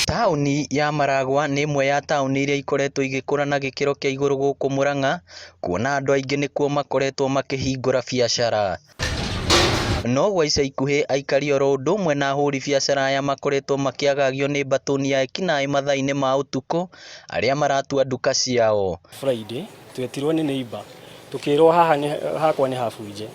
Taũni ya Maragwa nĩ ĩmwe ya taũni iria ikoretwo igĩkũra na gĩkĩro kĩa igũrũ gũkũ Mũrang'a, kuona andũ aingĩ nĩkuo makoretwo makĩhingũra biacara. No gwa ica ikuhĩ aikari oro ũndũ ũmwe na ahũri biacara aya makoretwo makĩagagio nĩ mbatũni ya ekinaĩ mathaa-inĩ ma ũtukũ arĩa maratua nduka ciao. Friday twetirwo nĩ neighbor tukĩrwo haha hakwa nĩ habunje,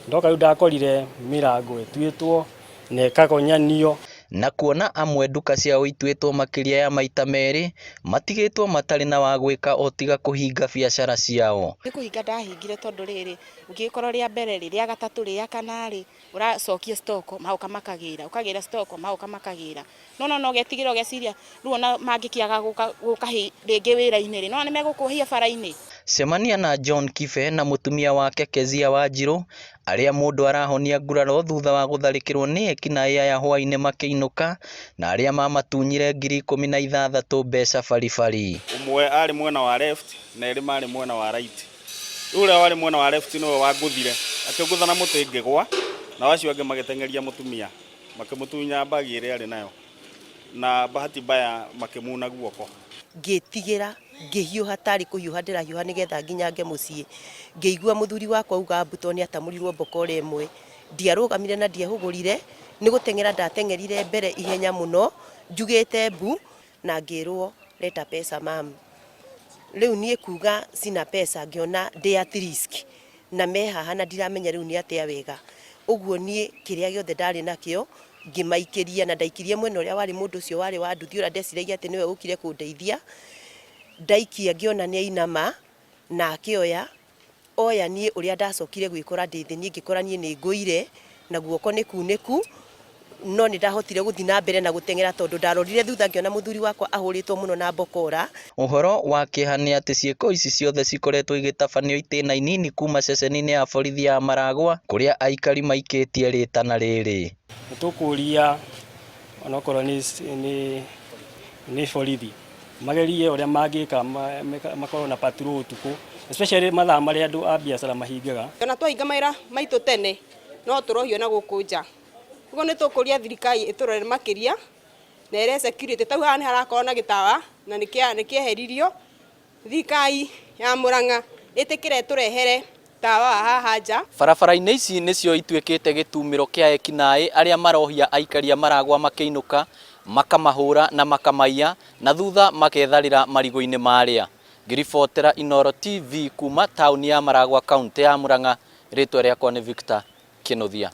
ndoka rĩu ndakorire mĩrango ĩtuĩtwo na ĩkagonyanio, na kuona amwe nduka ciao ituĩtwo makĩria ya maita merĩ, matigĩtwo matarĩ na wa gwĩka o tiga kũhinga biacara ciao. Kũhinga ndahingire tondũ rĩrĩ ũngĩkorwo rĩa mbere rĩa gatatũ rĩa kana rĩ ũracokia stoko mahoka makagĩra, ũkagĩra stoko mahoka makagĩra, no getigĩra ũgeciria rĩu ona mangĩkĩaga gũka rĩngĩ wĩra-inĩ rĩ no nĩ megũkũhia bara-inĩ. Cemania na John Kibe na mũtumia wake Kezia Wanjirũ arĩa mũndũ arahonia nguraro thutha wa gũtharĩkĩrwo nĩ ekinaĩ aya hwainĩ makĩinũka, na arĩa mamatunyire 16,000 mbeca baribari. Ũmwe arĩ mwena wa left na erĩ marĩ mwena wa right. Ũrĩa warĩ mwena wa left nĩwe wangũthire akĩngũtha na mũtĩ ngĩgwa, na acio angĩ magĩteng'eria mũtumia makĩmũtunya bagi ĩrĩa arĩ nayo, na bahati mbaya makĩmuna guoko. Ngĩtigĩra ngĩhiũha tarĩ kũhiũha ndĩrahiũha nĩgetha nginyange mũciĩ, ngĩigua mũthuri wakwa uga mbuto nĩ atamũrirwo mbokore ĩmwe, ndiarũgamire na ndiahũgũrire, nĩ gũteng'era ndateng'erire mbere ihenya mũno njugĩte mbu na ngĩrwo leta pesa mam. Rĩu niĩ kuga sina pesa ngĩona ndĩ at risk na mehaha na ndiramenya rĩu nĩ atĩa wega, ũguo niĩ kĩrĩa gĩothe ndarĩ nakĩo ngĩmaikĩria na ndaikirie mwena ũrĩa warĩ mũndũ ũcio warĩ wa nduthi ũrĩa ndeciragia atĩ nĩwe ũkire kũndeithia, ndaikia ngĩona nĩ ainama na akĩoya oya niĩ ũrĩa ndacokire gwĩkora ndĩ thĩ, niĩ ngĩkora niĩ nĩ ngũire na guoko nĩ kunĩku, no nĩ ndahotire gũthiĩ na mbere na gũteng'era tondũ ndarorire thutha ngĩona mũthuri wakwa ahũrĩtwo mũno na mbokora. Ũhoro wa kĩeha nĩ atĩ ciĩko ici ciothe cikoretwo igĩtabanio itĩna inini kuma ceceni-inĩ ya borithi ya Maragwa kũrĩa aikari maikĩtie rĩtana rĩrĩ. Tũkũria onokorwo nĩ borithi magerie ũrĩa mangĩka makorwo na patrol ũtukũ, especially mathaa marĩa andũ a biacara mahingaga. Ona twahinga mawĩra maitũ tene no tũrohio na gũkũ nja, ũguo nĩ tũkũria thirikari ĩtũrore makĩria na ĩre security tau haha nĩ harakorwo na gĩtawa na nĩkĩeheririo, thirikari ya Mũrang'a ĩtĩkĩre tũrehere tawa haha nja. Barabara-inĩ ici nĩcio ituĩkĩte gĩtumĩro kĩa ekinaĩ arĩa marohia aikari a Maragwa makĩinũka, makamahũra na makamaiya na thutha magetharĩra marigũ-inĩ marĩa. Ngĩribotera Inooro TV kuma taũni ya Maragwa, kaũntĩ ya Mũrang'a, rĩtwa rĩakwa nĩ Victor Kĩnuthia.